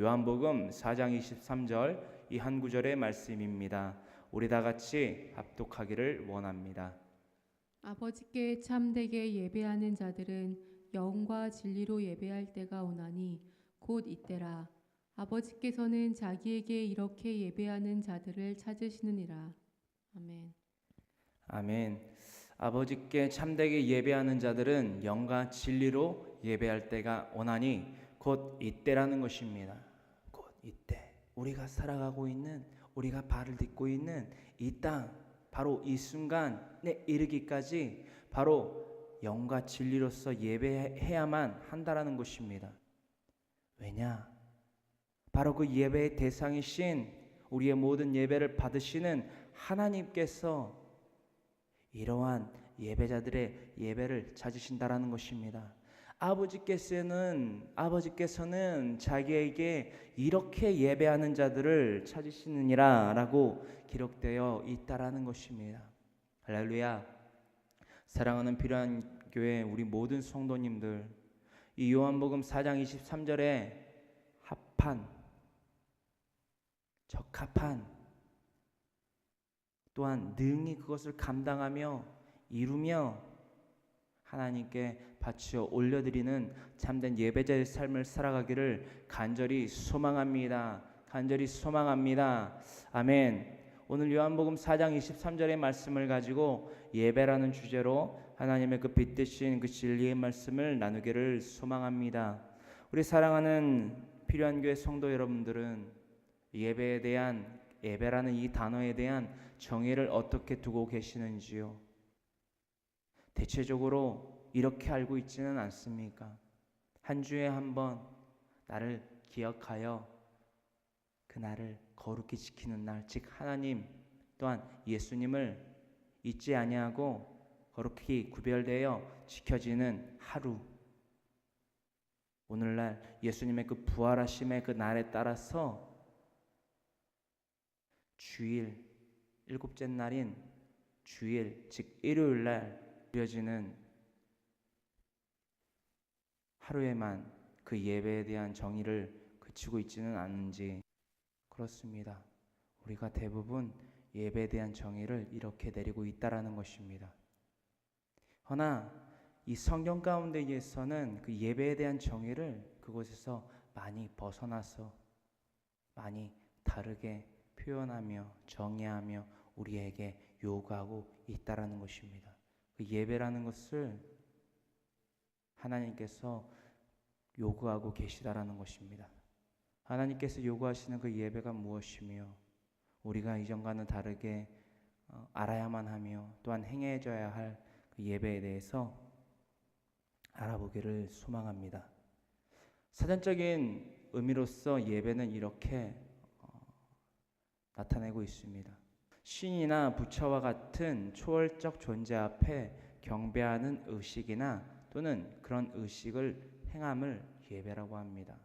요한복음 4장 23절 이 한 구절의 말씀입니다. 우리 다 같이 합독하기를 원합니다. 아버지께 참되게 예배하는 자들은 영과 진리로 예배할 때가 오나니 곧 이때라. 아버지께서는 자기에게 이렇게 예배하는 자들을 찾으시느니라. 아멘. 아멘. 아버지께 참되게 예배하는 자들은 영과 진리로 예배할 때가 오나니 곧 이때라는 것입니다. 곧 이때. 우리가 살아가고 있는, 우리가 발을 딛고 있는 이 땅, 바로 이 순간에 이르기까지 바로 영과 진리로서 예배해야만 한다라는 것입니다. 왜냐? 바로 그 예배의 대상이신, 우리의 모든 예배를 받으시는 하나님께서 이러한 예배자들의 예배를 찾으신다라는 것입니다. 아버지께서는 자기에게 이렇게 예배하는 자들을 찾으시느니라 라고 기록되어 있다라는 것입니다. 할렐루야. 사랑하는 필요한 교회 우리 모든 성도님들, 이 요한복음 4장 23절에 합한, 적합한, 또한 능히 그것을 감당하며 이루며 하나님께 바치어 올려드리는 참된 예배자의 삶을 살아가기를 간절히 소망합니다. 간절히 소망합니다. 아멘. 오늘 요한복음 4장 23절의 말씀을 가지고 예배라는 주제로 하나님의 그 빛 대신 그 진리의 말씀을 나누기를 소망합니다. 우리 사랑하는 필요한 교회 성도 여러분들은 예배에 대한, 예배라는 이 단어에 대한 정의를 어떻게 두고 계시는지요? 대체적으로 이렇게 알고 있지는 않습니까? 한 주에 한 번 나를 기억하여 그 날을 거룩히 지키는 날, 즉 하나님 또한 예수님을 잊지 아니하고 거룩히 구별되어 지켜지는 하루, 오늘날 예수님의 그 부활하심의 그 날에 따라서 주일, 일곱째 날인 주일, 즉 일요일날 드려지는 하루에만 그 예배에 대한 정의를 그치고 있지는 않은지. 그렇습니다. 우리가 대부분 예배에 대한 정의를 이렇게 내리고 있다라는 것입니다. 허나 이 성경 가운데에서는 그 예배에 대한 정의를 그곳에서 많이 벗어나서 많이 다르게 표현하며 정의하며 우리에게 요구하고 있다라는 것입니다. 그 예배라는 것을 하나님께서 요구하고 계시다라는 것입니다. 하나님께서 요구하시는 그 예배가 무엇이며 우리가 이전과는 다르게 알아야만 하며 또한 행해져야 할 그 예배에 대해서 알아보기를 소망합니다. 사전적인 의미로서 예배는 이렇게 나타내고 있습니다. 신이나 부처와 같은 초월적 존재 앞에 경배하는 의식이나 또는 그런 의식을 행함을 예배라고 합니다.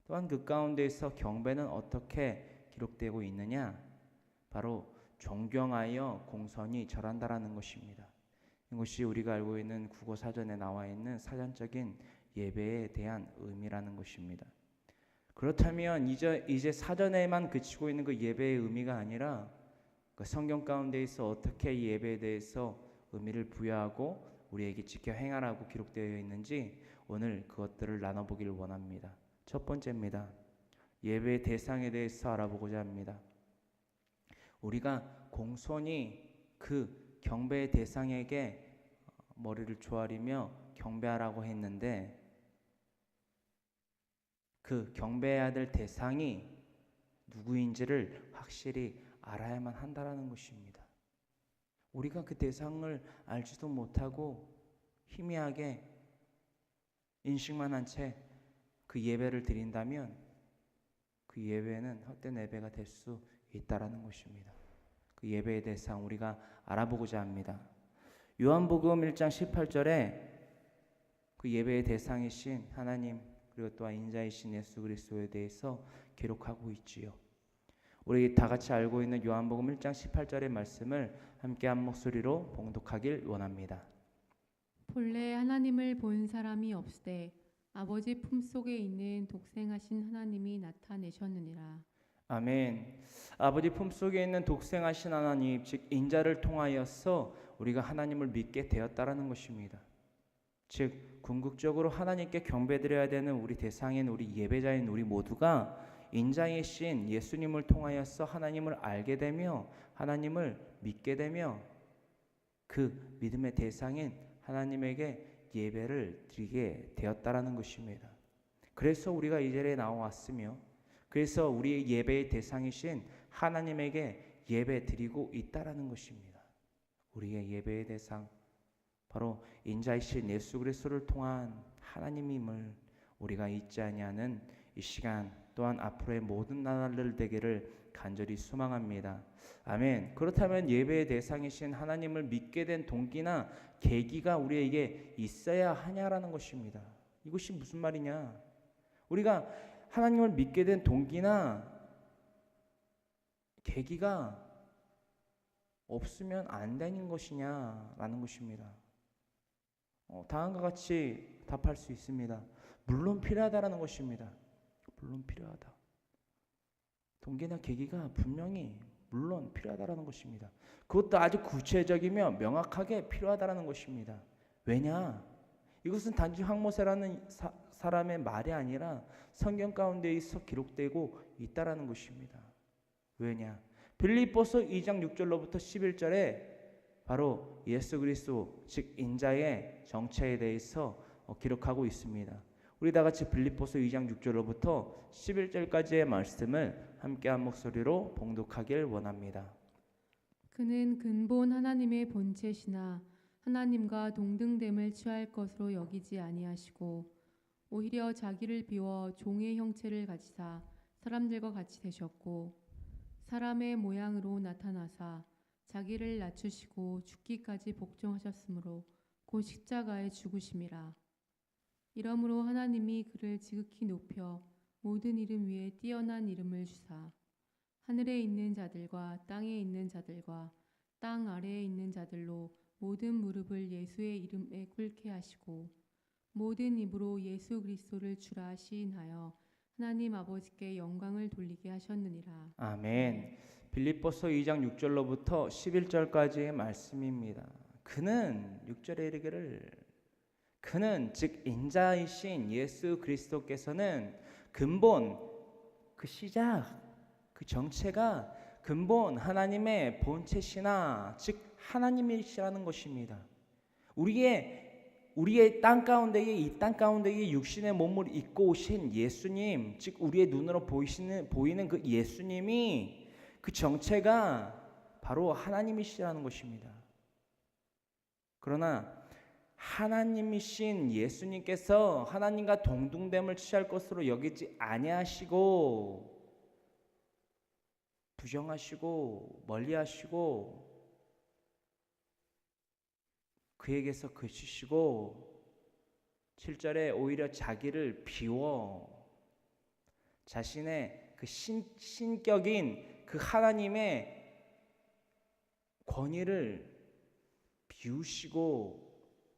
또한 그 가운데에서 경배는 어떻게 기록되고 있느냐? 바로 존경하여 공손히 절한다라는 것입니다. 이것이 우리가 알고 있는 국어 사전에 나와 있는 사전적인 예배에 대한 의미라는 것입니다. 그렇다면 이제 사전에만 그치고 있는 그 예배의 의미가 아니라 그 성경 가운데에서 어떻게 예배에 대해서 의미를 부여하고 우리에게 지켜 행하라고 기록되어 있는지 오늘 그것들을 나눠보기를 원합니다. 첫 번째입니다. 예배의 대상에 대해서 알아보고자 합니다. 우리가 공손히 그 경배의 대상에게 머리를 조아리며 경배하라고 했는데 그 경배해야 될 대상이 누구인지를 확실히 알아야만 한다라는 것입니다. 우리가 그 대상을 알지도 못하고 희미하게 인식만 한 채 그 예배를 드린다면 그 예배는 헛된 예배가 될 수 있다라는 것입니다. 그 예배의 대상 우리가 알아보고자 합니다. 요한복음 1장 18절에 그 예배의 대상이신 하나님 그리고 또한 인자이신 예수 그리스도에 대해서 기록하고 있지요. 우리 다 같이 알고 있는 요한복음 1장 18절의 말씀을 함께 한 목소리로 봉독하길 원합니다. 본래 하나님을 본 사람이 없으되 아버지 품속에 있는 독생하신 하나님이 나타내셨느니라. 아멘. 아버지 품속에 있는 독생하신 하나님, 즉 인자를 통하여서 우리가 하나님을 믿게 되었다라는 것입니다. 즉 궁극적으로 하나님께 경배드려야 되는 우리 대상인 우리 예배자인 우리 모두가 인자이신 예수님을 통하여서 하나님을 알게 되며 하나님을 믿게 되며 그 믿음의 대상인 하나님에게 예배를 드리게 되었다라는 것입니다. 그래서 우리가 이 자리에 나와왔으며 그래서 우리의 예배의 대상이신 하나님에게 예배 드리고 있다라는 것입니다. 우리의 예배의 대상 바로 인자이신 예수 그리스도를 통한 하나님임을 우리가 잊지 아니하는 이 시간 또한 앞으로의 모든 나날들 되기를 간절히 소망합니다. 아멘. 그렇다면 예배의 대상이신 하나님을 믿게 된 동기나 계기가 우리에게 있어야 하냐라는 것입니다. 이것이 무슨 말이냐? 우리가 하나님을 믿게 된 동기나 계기가 없으면 안 되는 것이냐라는 것입니다. 다음과 같이 답할 수 있습니다. 물론 필요하다라는 것입니다. 물론 필요하다. 동기나 계기가 분명히 물론 필요하다라는 것입니다. 그것도 아주 구체적이며 명확하게 필요하다라는 것입니다. 왜냐? 이것은 단지 황모세라는 사람의 말이 아니라 성경 가운데 있어 기록되고 있다라는 것입니다. 왜냐? 빌립보서 2장 6절로부터 11절에 바로 예수 그리스도 즉 인자의 정체에 대해서 기록하고 있습니다. 우리 다 같이 빌립보서 2장 6절로부터 11절까지의 말씀을 함께 한 목소리로 봉독하길 원합니다. 그는 근본 하나님의 본체시나 하나님과 동등됨을 취할 것으로 여기지 아니하시고 오히려 자기를 비워 종의 형체를 가지사 사람들과 같이 되셨고 사람의 모양으로 나타나사 자기를 낮추시고 죽기까지 복종하셨으므로 곧 십자가에 죽으심이라. 이러므로 하나님이 그를 지극히 높여 모든 이름 위에 뛰어난 이름을 주사 하늘에 있는 자들과 땅에 있는 자들과 땅 아래에 있는 자들로 모든 무릎을 예수의 이름에 꿇게 하시고 모든 입으로 예수 그리스도를 주라 시인하여 하나님 아버지께 영광을 돌리게 하셨느니라. 아멘. 빌립보서 2장 6절로부터 11절까지의 말씀입니다. 그는 6절에 이르기를 그는 즉 인자이신 예수 그리스도께서는 근본 그 시작 그 정체가 근본 하나님의 본체시나 즉 하나님이시라는 것입니다. 우리의 땅 가운데에 이 땅 가운데에 육신의 몸을 입고 오신 예수님 즉 우리의 눈으로 보이는 그 예수님이 그 정체가 바로 하나님이시라는 것입니다. 그러나 하나님이신 예수님께서 하나님과 동등됨을 취할 것으로 여기지 아니하시고 부정하시고 멀리하시고 그에게서 그치시고 7절에 오히려 자기를 비워 자신의 그 신격인 그 하나님의 권위를 비우시고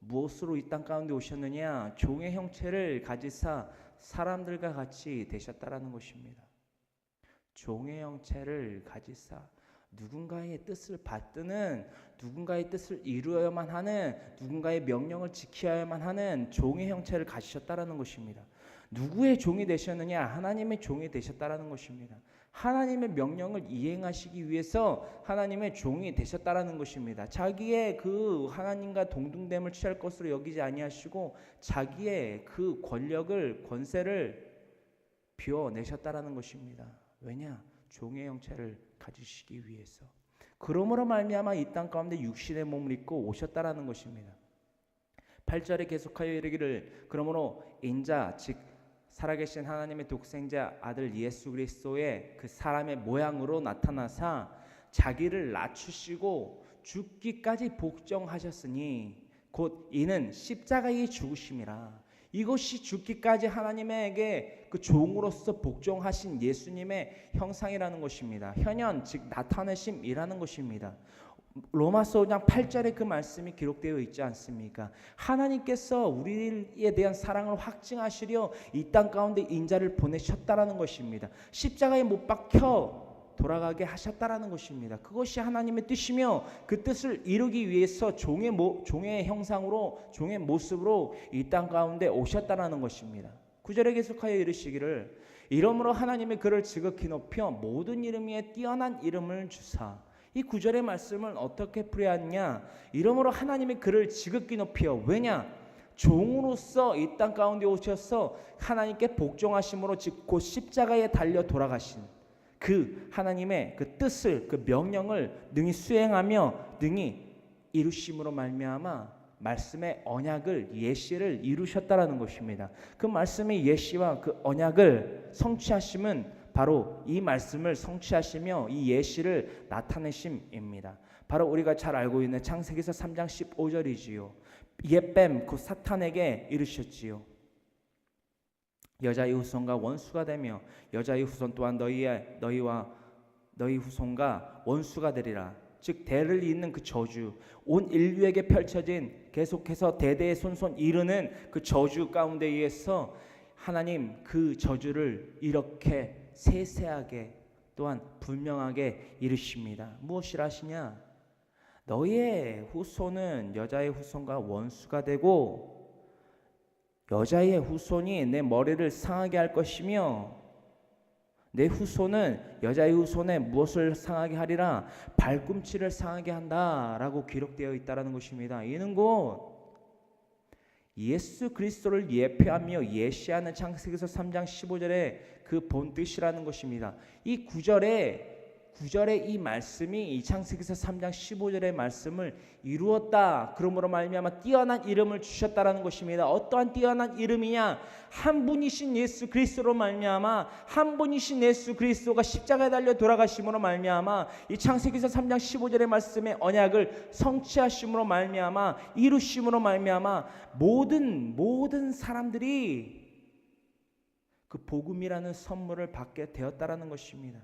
무엇으로 이 땅 가운데 오셨느냐? 종의 형체를 가지사 사람들과 같이 되셨다라는 것입니다. 종의 형체를 가지사 누군가의 뜻을 받드는 누군가의 뜻을 이루어야만 하는 누군가의 명령을 지켜야만 하는 종의 형체를 가지셨다라는 것입니다. 누구의 종이 되셨느냐? 하나님의 종이 되셨다라는 것입니다. 하나님의 명령을 이행하시기 위해서 하나님의 종이 되셨다라는 것입니다. 자기의 그 하나님과 동등됨을 취할 것으로 여기지 아니하시고 자기의 그 권력을 권세를 비워내셨다라는 것입니다. 왜냐? 종의 형체를 가지시기 위해서. 그러므로 말미암아 이 땅 가운데 육신의 몸을 입고 오셨다라는 것입니다. 8절에 계속하여 이르기를 그러므로 인자 즉 살아계신 하나님의 독생자 아들 예수 그리스도의 그 사람의 모양으로 나타나사 자기를 낮추시고 죽기까지 복종하셨으니 곧 이는 십자가의 죽으심이라. 이것이 죽기까지 하나님에게 그 종으로서 복종하신 예수님의 형상이라는 것입니다. 현현 즉 나타내심이라는 것입니다. 로마서 5장 8절에 그 말씀이 기록되어 있지 않습니까? 하나님께서 우리에 대한 사랑을 확증하시려 이 땅 가운데 인자를 보내셨다라는 것입니다. 십자가에 못 박혀 돌아가게 하셨다라는 것입니다. 그것이 하나님의 뜻이며 그 뜻을 이루기 위해서 종의 형상으로 종의 모습으로 이 땅 가운데 오셨다라는 것입니다. 9절에 계속하여 이르시기를 이러므로 하나님의 그를 지극히 높여 모든 이름 위에 뛰어난 이름을 주사. 이 9절의 말씀을 어떻게 풀이하느냐? 이러므로 하나님의 그를 지극히 높여. 왜냐? 종으로서 이 땅 가운데 오셔서 하나님께 복종하심으로 즉 곧 십자가에 달려 돌아가신 그 하나님의 그 뜻을 그 명령을 능히 수행하며 능히 이루심으로 말미암아 말씀의 언약을 예시를 이루셨다라는 것입니다. 그 말씀의 예시와 그 언약을 성취하심은 바로 이 말씀을 성취하시며 이 예시를 나타내심입니다. 바로 우리가 잘 알고 있는 창세기서 3장 15절이지요. 옛뱀 그 사탄에게 이르셨지요. 여자의 후손과 원수가 되며 여자의 후손 또한 너희와 너희 후손과 원수가 되리라. 즉 대를 잇는 그 저주, 온 인류에게 펼쳐진 계속해서 대대의 손손 이르는 그 저주 가운데 의해서 하나님 그 저주를 이렇게 세세하게 또한 분명하게 이르십니다. 무엇이라 하시냐? 너희의 후손은 여자의 후손과 원수가 되고 여자의 후손이 내 머리를 상하게 할 것이며 내 후손은 여자의 후손에 무엇을 상하게 하리라? 발꿈치를 상하게 한다라고 기록되어 있다라는 것입니다. 이는 곧 예수 그리스도를 예표하며 예시하는 창세기서 3장 15절의 그 본뜻이라는 것입니다. 이 9절의 이 말씀이 이 창세기서 3장 15절의 말씀을 이루었다. 그러므로 말미암아 뛰어난 이름을 주셨다라는 것입니다. 어떠한 뛰어난 이름이냐? 한 분이신 예수 그리스도로 말미암아 한 분이신 예수 그리스도가 십자가에 달려 돌아가심으로 말미암아 이 창세기서 3장 15절의 말씀의 언약을 성취하심으로 말미암아 이루심으로 말미암아 모든 사람들이 그 복음이라는 선물을 받게 되었다라는 것입니다.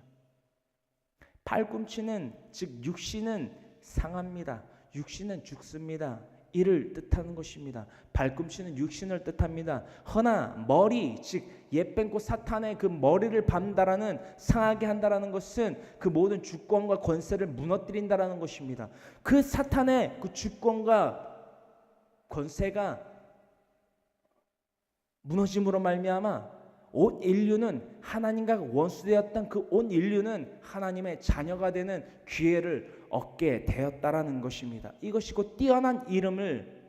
팔꿈치는 즉 육신은 상합니다. 육신은 죽습니다. 이를 뜻하는 것입니다. 발꿈치는 육신을 뜻합니다. 허나 머리 즉 옛뱀꽃 사탄의 그 머리를 밟는다라는 상하게 한다라는 것은 그 모든 주권과 권세를 무너뜨린다라는 것입니다. 그 사탄의 그 주권과 권세가 무너짐으로 말미암아 온 인류는 하나님과 원수되었던 그 온 인류는 하나님의 자녀가 되는 기회를 얻게 되었다라는 것입니다. 이것이 곧 뛰어난 이름을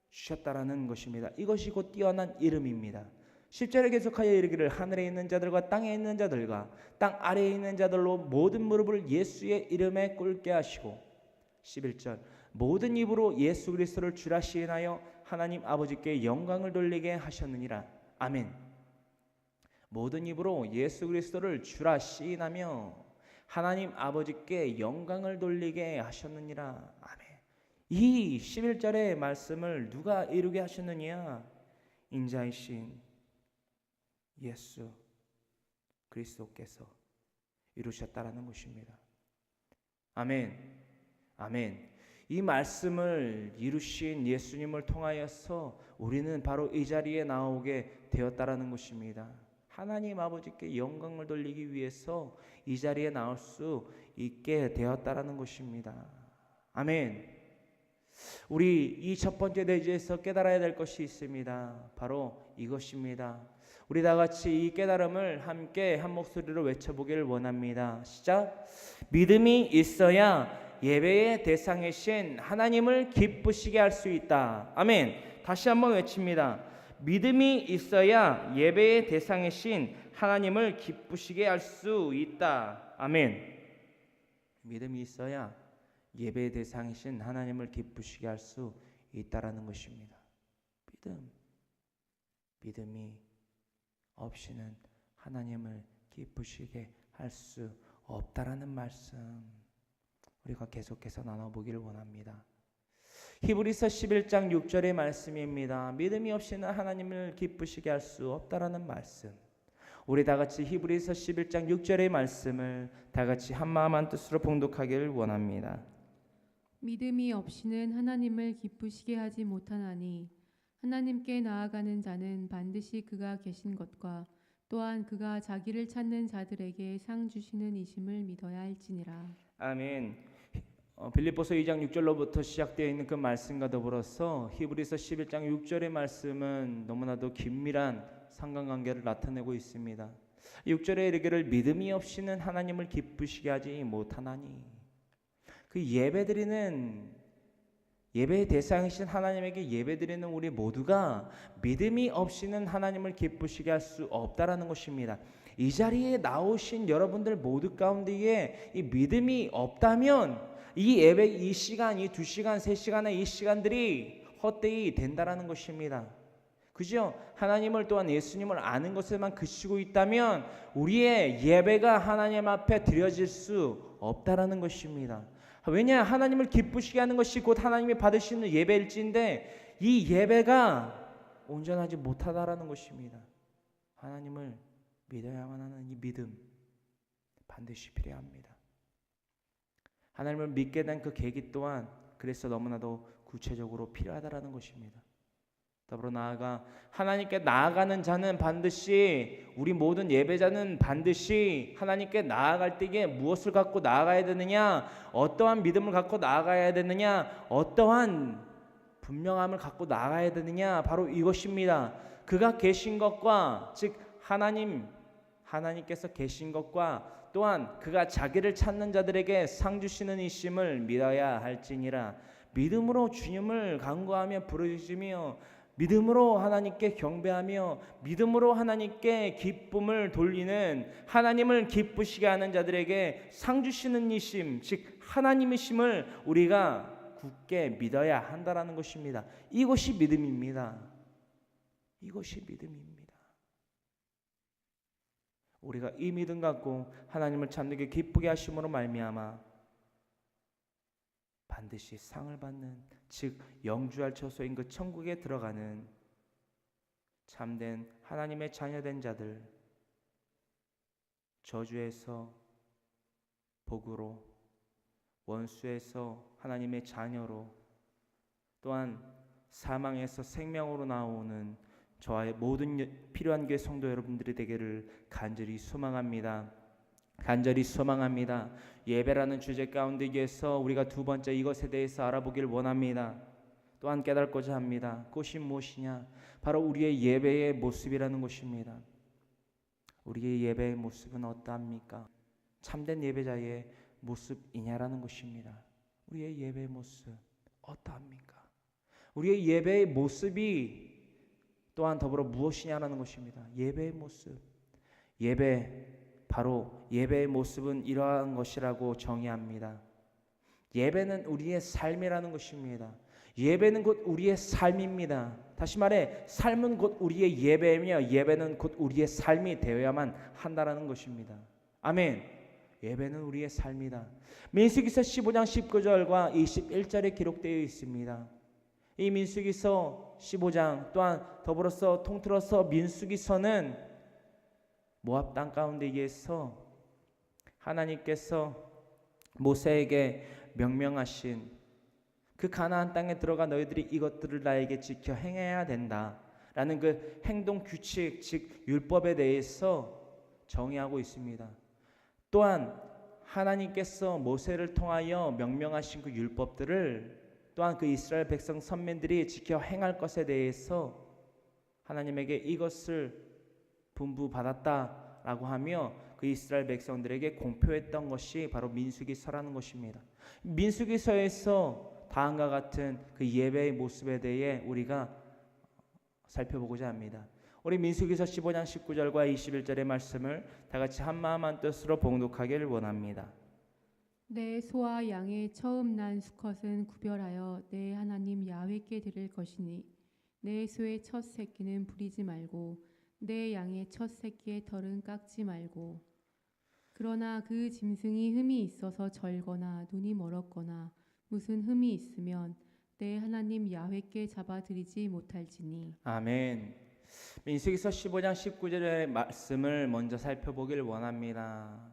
주셨다라는 것입니다. 이것이 곧 뛰어난 이름입니다. 10절에 계속하여 이르기를 하늘에 있는 자들과 땅에 있는 자들과 땅 아래에 있는 자들로 모든 무릎을 예수의 이름에 꿇게 하시고 11절 모든 입으로 예수 그리스도를 주라 시인하여 하나님 아버지께 영광을 돌리게 하셨느니라. 아멘. 모든 입으로 예수 그리스도를 주라 시인하며 하나님 아버지께 영광을 돌리게 하셨느니라. 아멘. 이 11절의 말씀을 누가 이루게 하셨느냐? 인자이신 예수 그리스도께서 이루셨다라는 것입니다. 아멘. 아멘. 이 말씀을 이루신 예수님을 통하여서 우리는 바로 이 자리에 나오게 되었다라는 것입니다. 하나님 아버지께 영광을 돌리기 위해서 이 자리에 나올 수 있게 되었다라는 것입니다. 아멘. 우리 이 첫 번째 대지에서 깨달아야 될 것이 있습니다. 바로 이것입니다. 우리 다 같이 이 깨달음을 함께 한 목소리로 외쳐보기를 원합니다. 시작. 믿음이 있어야 예배의 대상이신 하나님을 기쁘시게 할 수 있다. 아멘. 다시 한번 외칩니다. 믿음이 있어야 예배의 대상이신 하나님을 기쁘시게 할 수 있다. 아멘. 믿음이 있어야 예배의 대상이신 하나님을 기쁘시게 할 수 있다라는 것입니다. 믿음이 없이는 하나님을 기쁘시게 할 수 없다라는 말씀 우리가 계속해서 나눠보기를 원합니다. 히브리서 11장 6절의 말씀입니다. 믿음이 없이는 하나님을 기쁘시게 할 수 없다라는 말씀. 우리 다 같이 히브리서 11장 6절의 말씀을 다 같이 한 마음 한 뜻으로 봉독하기를 원합니다. 믿음이 없이는 하나님을 기쁘시게 하지 못하나니 하나님께 나아가는 자는 반드시 그가 계신 것과 또한 그가 자기를 찾는 자들에게 상 주시는 이심을 믿어야 할지니라. 아멘. 빌립보서 2장 6절로부터 시작되어 있는 그 말씀과 더불어서 히브리서 11장 6절의 말씀은 너무나도 긴밀한 상관관계를 나타내고 있습니다. 6절에 이르기를 믿음이 없이는 하나님을 기쁘시게 하지 못하나니, 그 예배의 대상이신 하나님에게 예배드리는 우리 모두가 믿음이 없이는 하나님을 기쁘시게 할 수 없다라는 것입니다. 이 자리에 나오신 여러분들 모두 가운데에 이 믿음이 없다면 이 예배, 이 시간, 이 2시간, 3시간의 이 시간들이 헛되이 된다라는 것입니다. 그죠? 하나님을 또한 예수님을 아는 것에만 그치고 있다면 우리의 예배가 하나님 앞에 드려질 수 없다라는 것입니다. 왜냐? 하나님을 기쁘시게 하는 것이 곧 하나님이 받으시는 예배일지인데 이 예배가 온전하지 못하다라는 것입니다. 하나님을 믿어야만 하는 이 믿음 반드시 필요합니다. 하나님을 믿게 된 그 계기 또한 그래서 너무나도 구체적으로 필요하다라는 것입니다. 더불어 나아가 하나님께 나아가는 자는 반드시, 우리 모든 예배자는 반드시 하나님께 나아갈 때에 무엇을 갖고 나아가야 되느냐, 어떠한 믿음을 갖고 나아가야 되느냐, 어떠한 분명함을 갖고 나아가야 되느냐, 바로 이것입니다. 그가 계신 것과, 즉 하나님께서 계신 것과 또한 그가 자기를 찾는 자들에게 상 주시는 이심을 믿어야 할지니라. 믿음으로 주님을 간구하며 부르짖으며 믿음으로 하나님께 경배하며 믿음으로 하나님께 기쁨을 돌리는, 하나님을 기쁘시게 하는 자들에게 상 주시는 이심, 즉 하나님이심을 우리가 굳게 믿어야 한다라는 것입니다. 이것이 믿음입니다. 이것이 믿음입니다. 우리가 이 믿음 갖고 하나님을 참되게 기쁘게 하심으로 말미암아 반드시 상을 받는, 즉 영주할 처소인 그 천국에 들어가는 참된 하나님의 자녀된 자들, 저주에서 복으로, 원수에서 하나님의 자녀로, 또한 사망에서 생명으로 나오는 저와의 모든 필요한 교회 성도 여러분들이 되기를 간절히 소망합니다. 간절히 소망합니다. 예배라는 주제 가운데에서 우리가 두 번째 이것에 대해서 알아보기를 원합니다. 또한 깨닫고자 합니다. 그것이 무엇이냐? 바로 우리의 예배의 모습이라는 것입니다. 우리의 예배의 모습은 어떠합니까? 참된 예배자의 모습이냐라는 것입니다. 우리의 예배의 모습 어떠합니까? 우리의 예배의 모습이 또한 더불어 무엇이냐라는 것입니다. 예배의 모습, 바로 예배의 모습은 이러한 것이라고 정의합니다. 예배는 우리의 삶이라는 것입니다. 예배는 곧 우리의 삶입니다. 다시 말해 삶은 곧 우리의 예배이며 예배는 곧 우리의 삶이 되어야만 한다라는 것입니다. 아멘. 예배는 우리의 삶이다. 민수기서 15장 19절과 21절에 기록되어 있습니다. 이 민수기서 15장 또한 더불어서 통틀어서 민수기서는 모압 땅 가운데에서 하나님께서 모세에게 명명하신 그 가나안 땅에 들어가 너희들이 이것들을 나에게 지켜 행해야 된다라는 그 행동 규칙, 즉 율법에 대해서 정의하고 있습니다. 또한 하나님께서 모세를 통하여 명명하신 그 율법들을 또한 그 이스라엘 백성 선민들이 지켜 행할 것에 대해서 하나님에게 이것을 분부받았다라고 하며 그 이스라엘 백성들에게 공표했던 것이 바로 민수기서라는 것입니다. 민수기서에서 다음과 같은 그 예배의 모습에 대해 우리가 살펴보고자 합니다. 우리 민수기서 15장 19절과 21절의 말씀을 다 같이 한마음 한뜻으로 봉독하기를 원합니다. 내 소와 양의 처음 난 수컷은 구별하여 내 하나님 야훼께 드릴 것이니 내 소의 첫 새끼는 부리지 말고 내 양의 첫 새끼의 털은 깎지 말고, 그러나 그 짐승이 흠이 있어서 절거나 눈이 멀었거나 무슨 흠이 있으면 내 하나님 야훼께 잡아들이지 못할지니. 아멘. 민수기서 15장 19절의 말씀을 먼저 살펴보길 원합니다.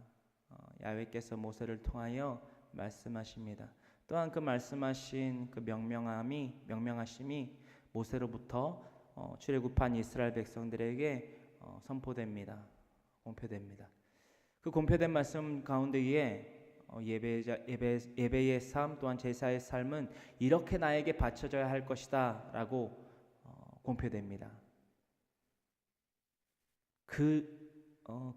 야훼께서 모세를 통하여 말씀하십니다. 또한 그 말씀하신 그 명명하심이 모세로부터 출애굽한 이스라엘 백성들에게 선포됩니다. 공표됩니다. 그 공표된 말씀 가운데에 예배의 삶 또한 제사의 삶은 이렇게 나에게 바쳐져야 할 것이다 라고 공표됩니다. 그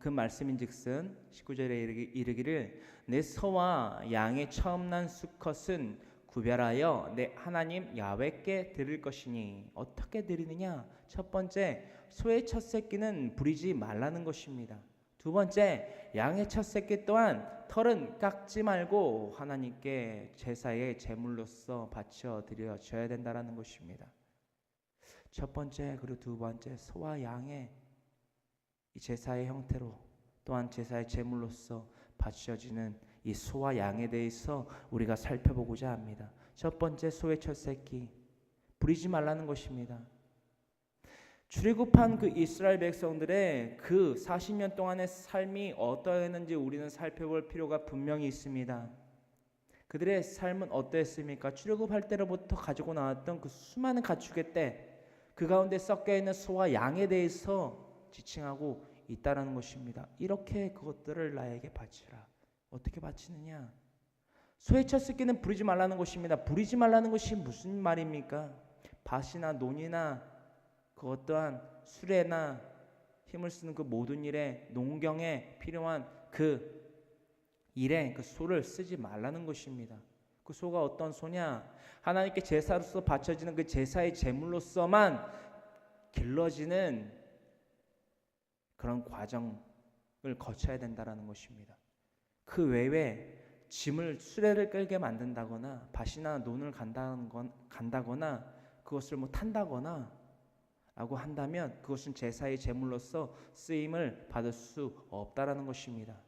말씀인즉슨 19절에 이르기를 내 소와 양의 처음 난 수컷은 구별하여 내 하나님 야훼께 드릴 것이니 어떻게 드리느냐? 첫 번째, 소의 첫 새끼는 부리지 말라는 것입니다. 두 번째, 양의 첫 새끼 또한 털은 깎지 말고 하나님께 제사의 제물로서 바쳐 드려져야 된다라는 것입니다. 첫 번째 그리고 두 번째, 소와 양의 이 제사의 형태로 또한 제사의 제물로서 바쳐지는 이 소와 양에 대해서 우리가 살펴보고자 합니다. 첫 번째, 소의 첫 새끼 부리지 말라는 것입니다. 출애굽한 그 이스라엘 백성들의 그 40년 동안의 삶이 어떠했는지 우리는 살펴볼 필요가 분명히 있습니다. 그들의 삶은 어떠했습니까? 출애굽할 때로부터 가지고 나왔던 그 수많은 가축의 떼, 그 가운데 섞여 있는 소와 양에 대해서 지칭하고 있다라는 것입니다. 이렇게 그것들을 나에게 바치라. 어떻게 바치느냐? 소의 첫 새끼는 부리지 말라는 것입니다. 부리지 말라는 것이 무슨 말입니까? 밭이나 논이나 그것 또한 수레나 힘을 쓰는 그 모든 일에 농경에 필요한 그 일에 그 소를 쓰지 말라는 것입니다. 그 소가 어떤 소냐? 하나님께 제사로서 바쳐지는 그 제사의 제물로서만 길러지는 그런 과정을 거쳐야 된다라는 것입니다. 그 외에 짐을 수레를 끌게 만든다거나 밭이나 논을 간다거나 그것을 탄다거나 라고 한다면 그것은 제사의 제물로서 쓰임을 받을 수 없다라는 것입니다.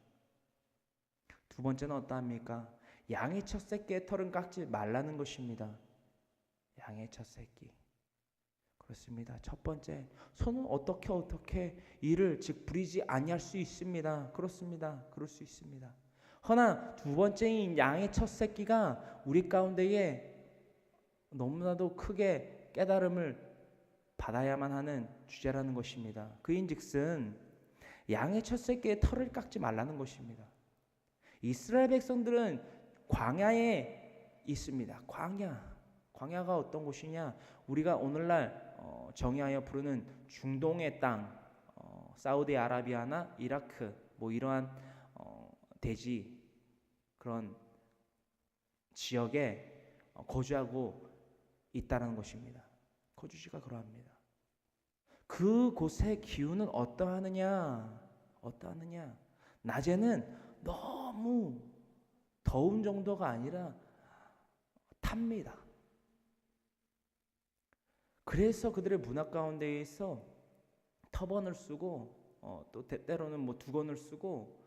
두 번째는 어떠합니까? 양의 첫 새끼의 털은 깎지 말라는 것입니다. 양의 첫 새끼. 그렇습니다. 첫 번째, 소는 어떻게 이를 즉 부리지 아니할 수 있습니다. 그렇습니다. 그럴 수 있습니다. 허나 두 번째인 양의 첫 새끼가 우리 가운데에 너무나도 크게 깨달음을 받아야만 하는 주제라는 것입니다. 그인즉슨 양의 첫 새끼의 털을 깎지 말라는 것입니다. 이스라엘 백성들은 광야에 있습니다. 광야가 어떤 곳이냐? 우리가 오늘날 정의하여 부르는 중동의 땅, 사우디아라비아나 이라크 이러한 대지 그런 지역에 거주하고 있다는 것입니다. 거주지가 그러합니다. 그곳의 기후는 어떠하느냐? 낮에는 너무 더운 정도가 아니라 탑니다. 그래서 그들의 문화 가운데에서 터번을 쓰고 또 때로는 두건을 쓰고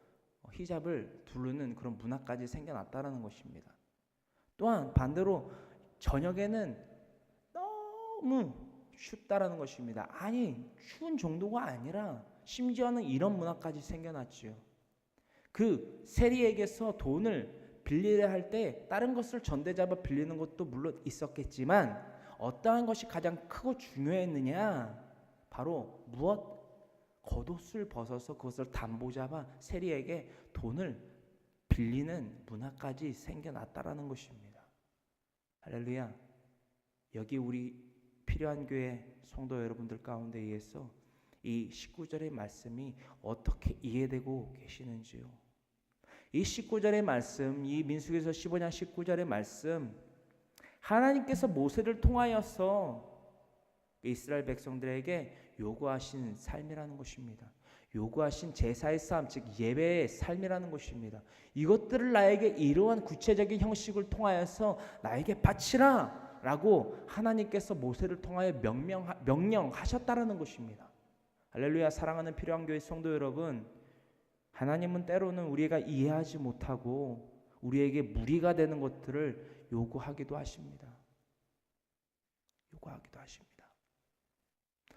히잡을 두르는 그런 문화까지 생겨났다는 것입니다. 또한 반대로 저녁에는 너무 춥다라는 것입니다. 아니 추운 정도가 아니라 심지어는 이런 문화까지 생겨났지요. 그 세리에게서 돈을 빌리려 할 때 다른 것을 전대잡아 빌리는 것도 물론 있었겠지만 어떠한 것이 가장 크고 중요했느냐? 바로 무엇? 겉옷을 벗어서 그것을 담보잡아 세리에게 돈을 빌리는 문화까지 생겨났다라는 것입니다. 할렐루야. 여기 우리 필요한 교회 성도 여러분들 가운데 의해서 이 19절의 말씀이 어떻게 이해되고 계시는지요? 이 19절의 말씀, 이 민수기서 15장 19절의 말씀, 하나님께서 모세를 통하여서 이스라엘 백성들에게 요구하신 삶이라는 것입니다. 요구하신 제사의 삶, 즉 예배의 삶이라는 것입니다. 이것들을 나에게 이러한 구체적인 형식을 통하여서 나에게 바치라 라고 하나님께서 모세를 통하여 명령하셨다라는 것입니다. 할렐루야. 사랑하는 필요한 교회 성도 여러분, 하나님은 때로는 우리가 이해하지 못하고 우리에게 무리가 되는 것들을 요구하기도 하십니다.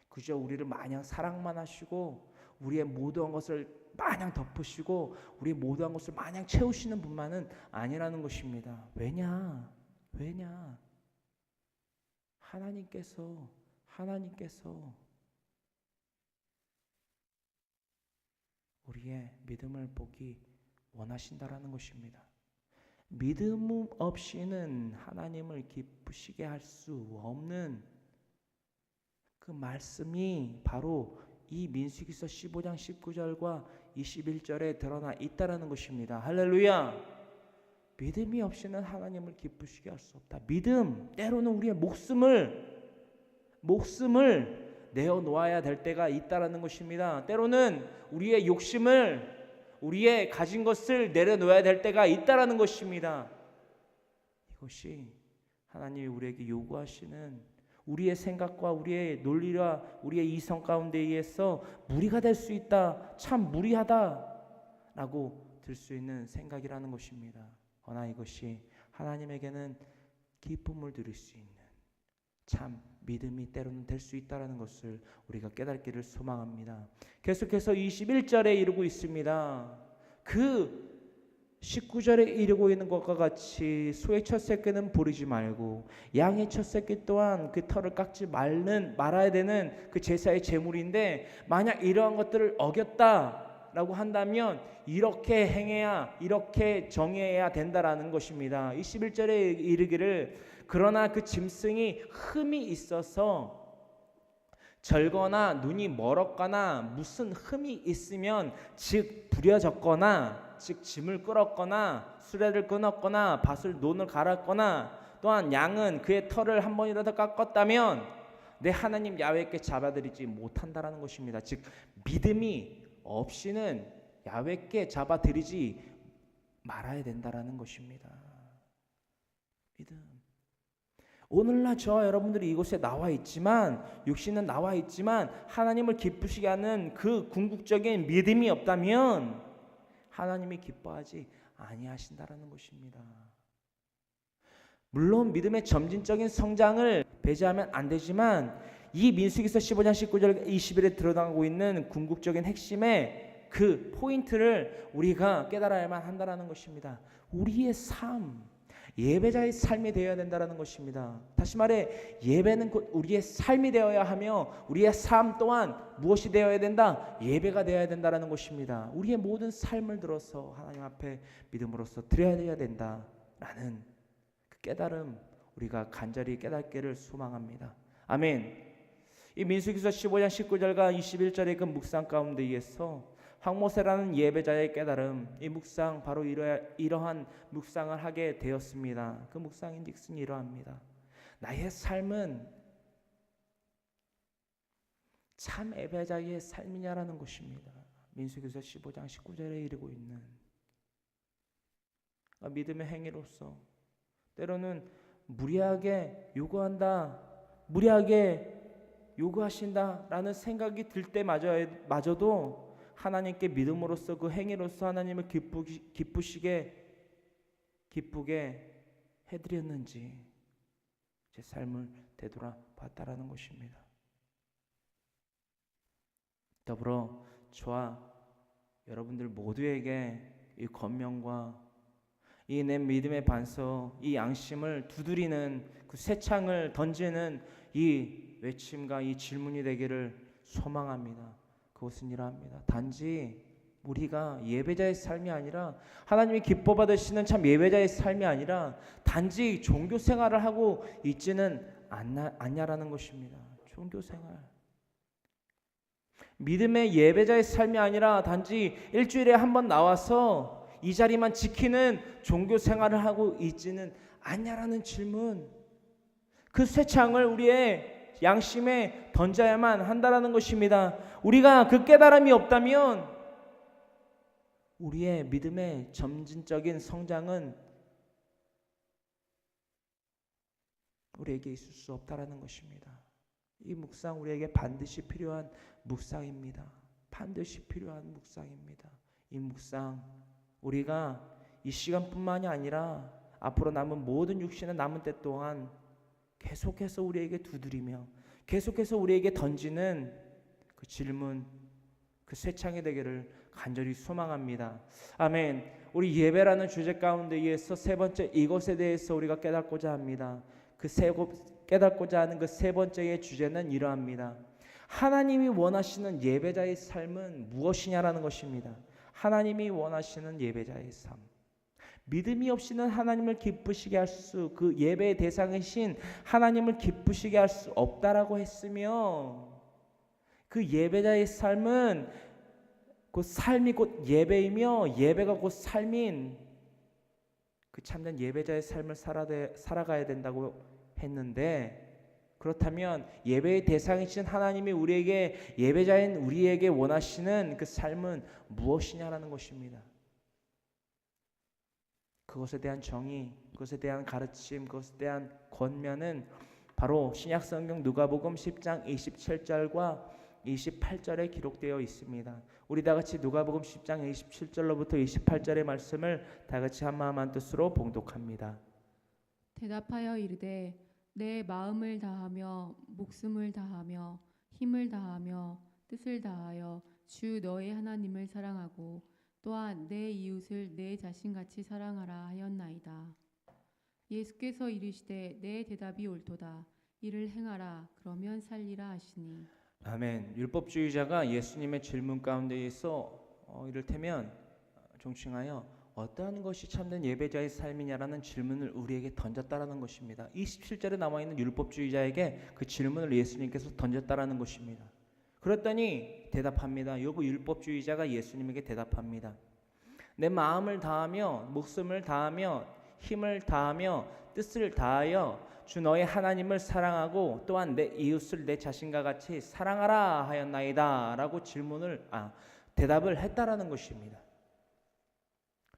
그저 우리를 마냥 사랑만 하시고 우리의 모든 것을 마냥 덮으시고 우리의 모든 것을 마냥 채우시는 분만은 아니라는 것입니다. 왜냐? 하나님께서 우리의 믿음을 보기 원하신다라는 것입니다. 믿음 없이는 하나님을 기쁘시게 할 수 없는 그 말씀이 바로 이 민수기서 15장 19절과 21절에 드러나 있다라는 것입니다. 할렐루야. 믿음이 없이는 하나님을 기쁘시게 할 수 없다. 믿음, 때로는 우리의 목숨을 내어놓아야 될 때가 있다라는 것입니다. 때로는 우리의 욕심을, 우리의 가진 것을 내려놓아야 될 때가 있다라는 것입니다. 이것이 하나님이 우리에게 요구하시는 우리의 생각과 우리의 논리와 우리의 이성 가운데 의해서 무리가 될 수 있다, 참 무리하다라고 들 수 있는 생각이라는 것입니다. 그러나 이것이 하나님에게는 기쁨을 드릴 수 있는 참 믿음이 때로는 될 수 있다는 것을 우리가 깨닫기를 소망합니다. 계속해서 21절에 이르고 있습니다. 그 19절에 이르고 있는 것과 같이 소의 첫 새끼는 버리지 말고 양의 첫 새끼 또한 그 털을 깎지 말아야 되는 그 제사의 제물인데, 만약 이러한 것들을 어겼다라고 한다면 이렇게 행해야, 이렇게 정해야 된다라는 것입니다. 21절에 이르기를 그러나 그 짐승이 흠이 있어서 절거나 눈이 멀었거나 무슨 흠이 있으면, 즉 부려졌거나, 즉 짐을 끌었거나 수레를 끊었거나 밭을 논을 갈았거나, 또한 양은 그의 털을 한 번이라도 깎았다면 내 하나님 야훼께 잡아들이지 못한다라는 것입니다. 즉 믿음이 없이는 야훼께 잡아들이지 말아야 된다라는 것입니다. 믿음. 오늘날 저와 여러분들이 이곳에 나와 있지만, 육신은 나와 있지만 하나님을 기쁘시게 하는 그 궁극적인 믿음이 없다면 하나님이 기뻐하지 아니하신다라는 것입니다. 물론 믿음의 점진적인 성장을 배제하면 안 되지만, 이 민수기서 15장 19절 20일에 드러나고 있는 궁극적인 핵심의 그 포인트를 우리가 깨달아야만 한다는 것입니다. 우리의 삶, 예배자의 삶이 되어야 된다는 것입니다. 다시 말해 예배는 곧 우리의 삶이 되어야 하며, 우리의 삶 또한 무엇이 되어야 된다? 예배가 되어야 된다는 것입니다. 우리의 모든 삶을 들어서 하나님 앞에 믿음으로써 드려야 된다라는 그 깨달음, 우리가 간절히 깨닫기를 소망합니다. 아멘. 이 민수기서 15장 19절과 21절의 그 묵상 가운데 의해서 황모세라는 예배자의 깨달음, 이 묵상, 바로 이러한 묵상을 하게 되었습니다. 그 묵상인즉슨 이러합니다. 나의 삶은 참 예배자의 삶이냐라는 것입니다. 민수기서 15장 19절에 이르고 있는 믿음의 행위로서 때로는 무리하게 요구한다, 무리하게 요구하신다라는 생각이 들 때마저도 하나님께 믿음으로써 그 행위로서 하나님을 기쁘게 해드렸는지 제 삶을 되돌아봤다라는 것입니다. 더불어 저와 여러분들 모두에게 이 권면과 이 내 믿음의 반석, 이 양심을 두드리는 그 쇠창을 던지는 이 외침과 이 질문이 되기를 소망합니다. 그것은 이러합니다. 단지 우리가 예배자의 삶이 아니라, 하나님이 기뻐 받으시는 참 예배자의 삶이 아니라 단지 종교 생활을 하고 있지는 않냐라는 것입니다. 종교 생활, 믿음의 예배자의 삶이 아니라 단지 일주일에 한 번 나와서 이 자리만 지키는 종교 생활을 하고 있지는 않냐라는 질문, 그 쇠창을 우리의 양심에 던져야만 한다라는 것입니다. 우리가 그 깨달음이 없다면 우리의 믿음의 점진적인 성장은 우리에게 있을 수 없다라는 것입니다. 이 묵상 우리에게 반드시 필요한 묵상입니다. 반드시 필요한 묵상입니다. 이 묵상 우리가 이 시간뿐만이 아니라 앞으로 남은 모든 육신의 남은 때 동안 계속해서 우리에게 두드리며 계속해서 우리에게 던지는 그 질문, 그 쇠창이 되기를 간절히 소망합니다. 아멘. 우리 예배라는 주제 가운데에서 세 번째 이것에 대해서 우리가 깨닫고자 합니다. 깨닫고자 하는 그 세 번째의 주제는 이러합니다. 하나님이 원하시는 예배자의 삶은 무엇이냐라는 것입니다. 하나님이 원하시는 예배자의 삶. 믿음이 없이는 하나님을 기쁘시게 할 수, 그 예배의 대상이신 하나님을 기쁘시게 할 수 없다라고 했으며, 그 예배자의 삶은 곧 삶이 곧 예배이며 예배가 곧 삶인 그 참된 예배자의 삶을 살아가야 된다고 했는데, 그렇다면 예배의 대상이신 하나님이 우리에게, 예배자인 우리에게 원하시는 그 삶은 무엇이냐라는 것입니다. 그것에 대한 정의, 그것에 대한 가르침, 그것에 대한 권면은 바로 신약성경 누가복음 10장 27절과 28절에 기록되어 있습니다. 우리 다 같이 누가복음 10장 27절로부터 28절의 말씀을 다 같이 한 마음 한 뜻으로 봉독합니다. 대답하여 이르되 내 마음을 다하며 목숨을 다하며 힘을 다하며 뜻을 다하여 주 너의 하나님을 사랑하고 또한 내 이웃을 내 자신같이 사랑하라 하였나이다. 예수께서 이르시되 내 대답이 옳도다. 이를 행하라. 그러면 살리라 하시니. 아멘. 율법주의자가 예수님의 질문 가운데에서 이를테면 종칭하여 어떠한 것이 참된 예배자의 삶이냐라는 질문을 우리에게 던졌다라는 것입니다. 27절에 나와 있는 율법주의자에게 그 질문을 예수님께서 던졌다라는 것입니다. 그랬더니 대답합니다. 요구 율법주의자가 예수님에게 대답합니다. 내 마음을 다하며 목숨을 다하며 힘을 다하며 뜻을 다하여 주 너의 하나님을 사랑하고 또한 내 이웃을 내 자신과 같이 사랑하라 하였나이다 라고 대답을 했다라는 것입니다.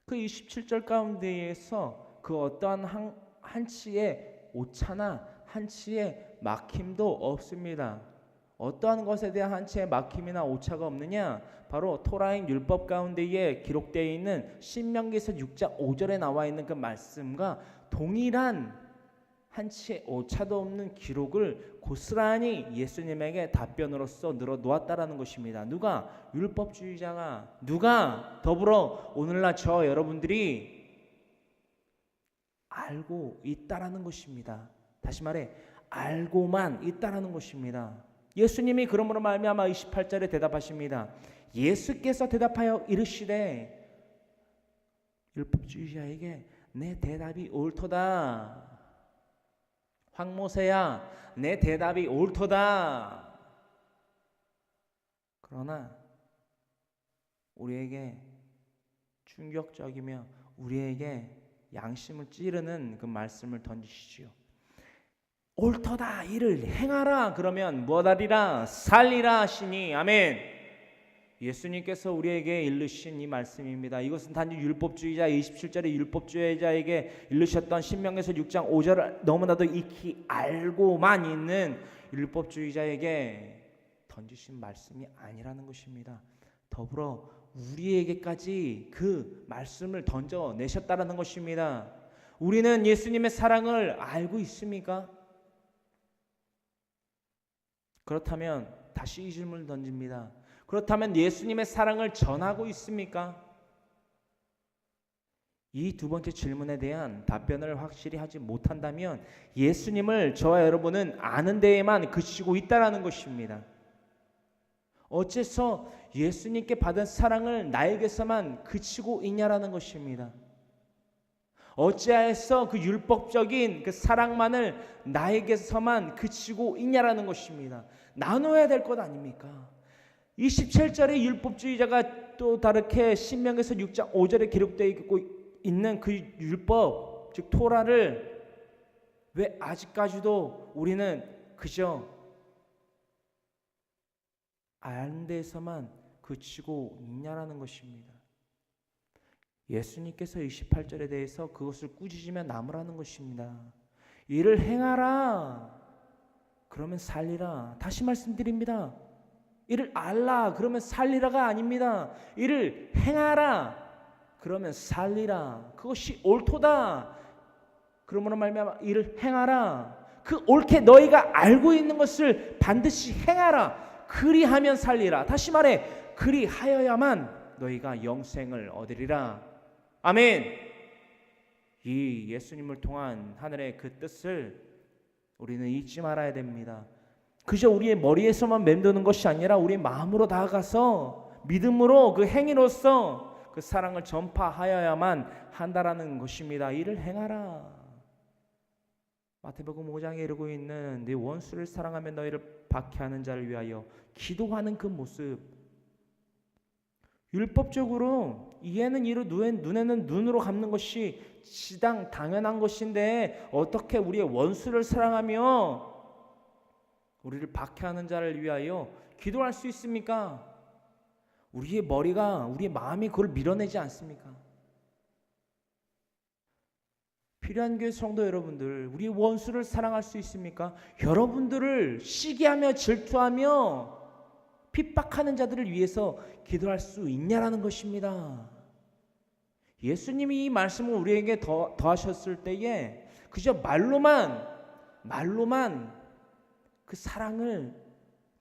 그 27절 가운데에서 그 어떠한 한치의 오차나 한치의 막힘도 없습니다. 어떠한 것에 대한 한치의 막힘이나 오차가 없느냐? 바로 토라인 율법 가운데에 기록되어 있는 신명기서 6장 5절에 나와 있는 그 말씀과 동일한 한치의 오차도 없는 기록을 고스란히 예수님에게 답변으로서 늘어놓았다라는 것입니다. 누가? 율법주의자가. 누가? 더불어 오늘날 저 여러분들이 알고 있다라는 것입니다. 다시 말해 알고만 있다라는 것입니다. 예수님이 그러므로 말미암아 28절에 대답하십니다. 예수께서 대답하여 이르시되 율법주의자에게 내 대답이 옳도다. 황모세야 내 대답이 옳도다. 그러나 우리에게 충격적이며 우리에게 양심을 찌르는 그 말씀을 던지시지요. 옳도다. 이를 행하라. 그러면 무엇하리라? 살리라 하시니. 아멘. 예수님께서 우리에게 일르신 이 말씀입니다. 이것은 단지 율법주의자 27절의 율법주의자에게 일르셨던 신명기서 6장 5절을 너무나도 익히 알고만 있는 율법주의자에게 던지신 말씀이 아니라는 것입니다. 더불어 우리에게까지 그 말씀을 던져내셨다라는 것입니다. 우리는 예수님의 사랑을 알고 있습니까? 그렇다면 다시 이 질문을 던집니다. 그렇다면 예수님의 사랑을 전하고 있습니까? 이 두 번째 질문에 대한 답변을 확실히 하지 못한다면 예수님을 저와 여러분은 아는 데에만 그치고 있다라는 것입니다. 어째서 예수님께 받은 사랑을 나에게서만 그치고 있냐라는 것입니다. 어찌하여서 그 율법적인 그 사랑만을 나에게서만 그치고 있냐라는 것입니다. 나눠야 될 것 아닙니까? 27절의 율법주의자가 또 다르게 신명기서 6장 5절에 기록되어 있는 그 율법, 즉 토라를 왜 아직까지도 우리는 그저 아는 데에서만 그치고 있냐라는 것입니다. 예수님께서 28절에 대해서 그것을 꾸짖으며 남으라는 것입니다. 이를 행하라. 그러면 살리라. 다시 말씀드립니다. 이를 알라. 그러면 살리라가 아닙니다. 이를 행하라. 그러면 살리라. 그것이 옳도다. 그러므로 말미암아 이를 행하라. 그 옳게 너희가 알고 있는 것을 반드시 행하라. 그리하면 살리라. 다시 말해 그리하여야만 너희가 영생을 얻으리라. 아멘. 이 예수님을 통한 하늘의 그 뜻을 우리는 잊지 말아야 됩니다. 그저 우리의 머리에서만 맴도는 것이 아니라 우리의 마음으로 다가가서 믿음으로 그 행위로서 그 사랑을 전파하여야만 한다라는 것입니다. 이를 행하라. 마태복음 5장에 이르고 있는 네 원수를 사랑하며 너희를 박해하는 자를 위하여 기도하는 그 모습, 율법적으로 이해는 이로 눈에는 눈으로 갚는 것이 지당 당연한 것인데 어떻게 우리의 원수를 사랑하며 우리를 박해하는 자를 위하여 기도할 수 있습니까? 우리의 머리가, 우리의 마음이 그걸 밀어내지 않습니까? 필요한 교회 성도 여러분들, 우리의 원수를 사랑할 수 있습니까? 여러분들을 시기하며 질투하며 핍박하는 자들을 위해서 기도할 수 있냐라는 것입니다. 예수님이 이 말씀을 우리에게 더하셨을 때에 그저 말로만 그 사랑을,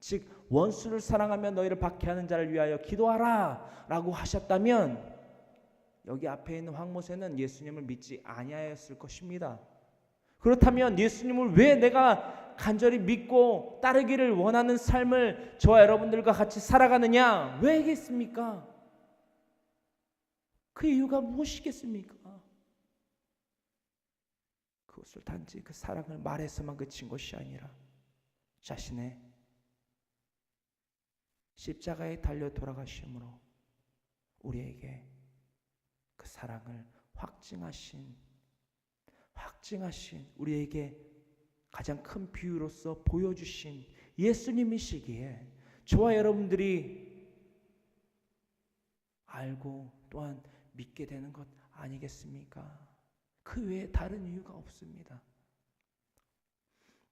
즉 원수를 사랑하며 너희를 박해하는 자를 위하여 기도하라 라고 하셨다면 여기 앞에 있는 황모세는 예수님을 믿지 아니하였을 것입니다. 그렇다면 예수님을 왜 내가 간절히 믿고 따르기를 원하는 삶을 저와 여러분들과 같이 살아가느냐? 왜 하겠습니까? 그 이유가 무엇이겠습니까? 그것을 단지 그 사랑을 말해서만 그친 것이 아니라 자신의 십자가에 달려 돌아가심으로 우리에게 그 사랑을 확증하신 우리에게 가장 큰 비유로서 보여주신 예수님이시기에 저와 여러분들이 알고 또한 믿게 되는 것 아니겠습니까? 그 외에 다른 이유가 없습니다.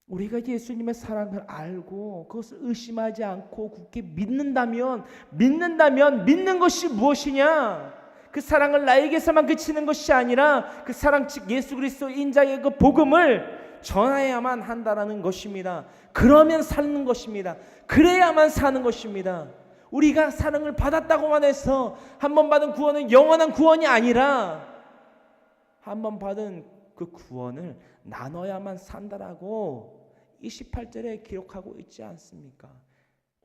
우리가 예수님의 사랑을 알고 그것을 의심하지 않고 굳게 믿는다면 믿는 것이 무엇이냐? 그 사랑을 나에게서만 그치는 것이 아니라 그 사랑 즉 예수 그리스도 인자의 그 복음을 전해야만 한다라는 것입니다. 그러면 사는 것입니다. 그래야만 사는 것입니다. 우리가 사랑을 받았다고만 해서 한 번 받은 구원은 영원한 구원이 아니라 한 번 받은 그 구원을 나눠야만 산다라고 28절에 기록하고 있지 않습니까?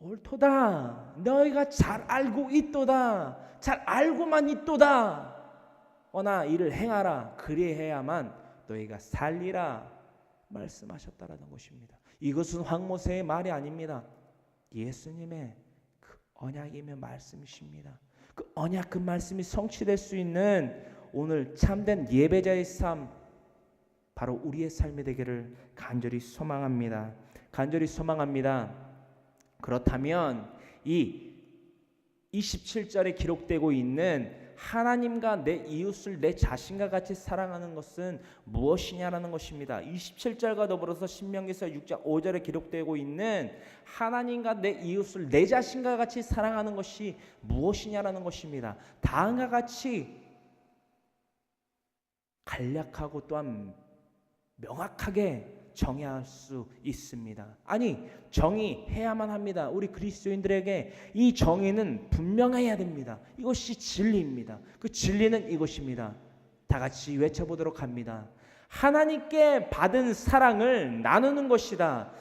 옳도다. 너희가 잘 알고 있도다. 잘 알고만 있도다. 어나 이를 행하라. 그리해야만 너희가 살리라 말씀하셨다라는 것입니다. 이것은 황모세의 말이 아닙니다. 예수님의 그 언약이며 말씀이십니다. 그 언약 그 말씀이 성취될 수 있는 오늘 참된 예배자의 삶, 바로 우리의 삶이 되기를 간절히 소망합니다. 그렇다면 이 27절에 기록되고 있는 하나님과 내 이웃을 내 자신과 같이 사랑하는 것은 무엇이냐라는 것입니다. 27절과 더불어서 신명기서 6장 5절에 기록되고 있는 하나님과 내 이웃을 내 자신과 같이 사랑하는 것이 무엇이냐라는 것입니다. 다음과 같이 간략하고 또한 명확하게 정의할 수 있습니다. 아니, 정의해야만 합니다. 우리 그리스도인들에게 이 정의는 분명해야 됩니다. 이것이 진리입니다. 그 진리는 이것입니다. 다 같이 외쳐보도록 합니다. 하나님께 받은 사랑을 나누는 것이다.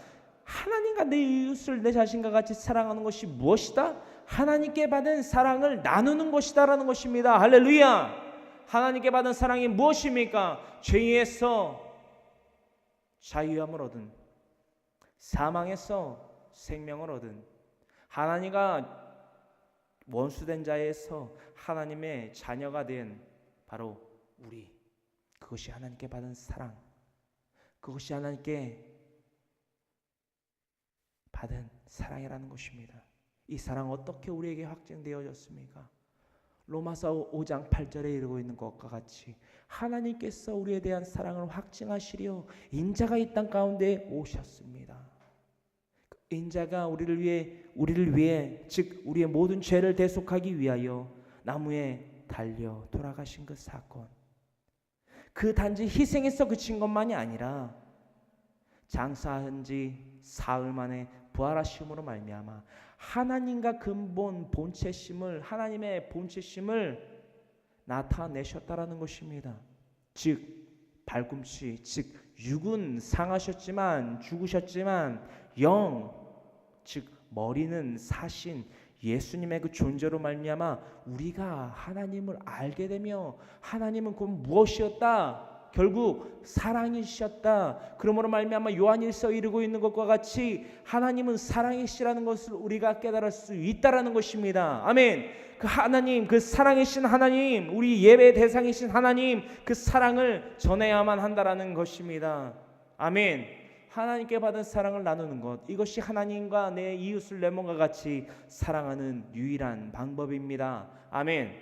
하나님과 내 이웃을 내 자신과 같이 사랑하는 것이 무엇이다? 하나님께 받은 사랑을 나누는 것이다라는 것입니다. 할렐루야! 하나님께 받은 사랑이 무엇입니까? 죄에서 자유함을 얻은, 사망에서 생명을 얻은, 하나님과 원수된 자에서 하나님의 자녀가 된 바로 우리, 그것이 하나님께 받은 사랑, 그것이 하나님께 받은 사랑이라는 것입니다. 이 사랑 어떻게 우리에게 확증되어졌습니까? 로마서 5장 8절에 이르고 있는 것과 같이 하나님께서 우리에 대한 사랑을 확증하시려 인자가 이 땅 가운데 오셨습니다. 인자가 우리를 위해 즉 우리의 모든 죄를 대속하기 위하여 나무에 달려 돌아가신 그 사건, 그 단지 희생에서 그친 것만이 아니라 장사한 지 사흘 만에 부활하심으로 말미암아 하나님과 근본 본체심을 하나님의 본체심을 나타내셨다라는 것입니다. 즉 발꿈치 즉 육은 상하셨지만 죽으셨지만 영 즉 머리는 사신 예수님의 그 존재로 말미암아 우리가 하나님을 알게 되며 하나님은 곧 무엇이었다? 결국 사랑이셨다. 그러므로 말미암아 요한일서 이르고 있는 것과 같이 하나님은 사랑이시라는 것을 우리가 깨달을 수 있다라는 것입니다. 아멘. 그 하나님, 그 사랑이신 하나님, 우리 예배의 대상이신 하나님, 그 사랑을 전해야만 한다라는 것입니다. 아멘. 하나님께 받은 사랑을 나누는 것, 이것이 하나님과 내 이웃을 내 몸과 같이 사랑하는 유일한 방법입니다. 아멘.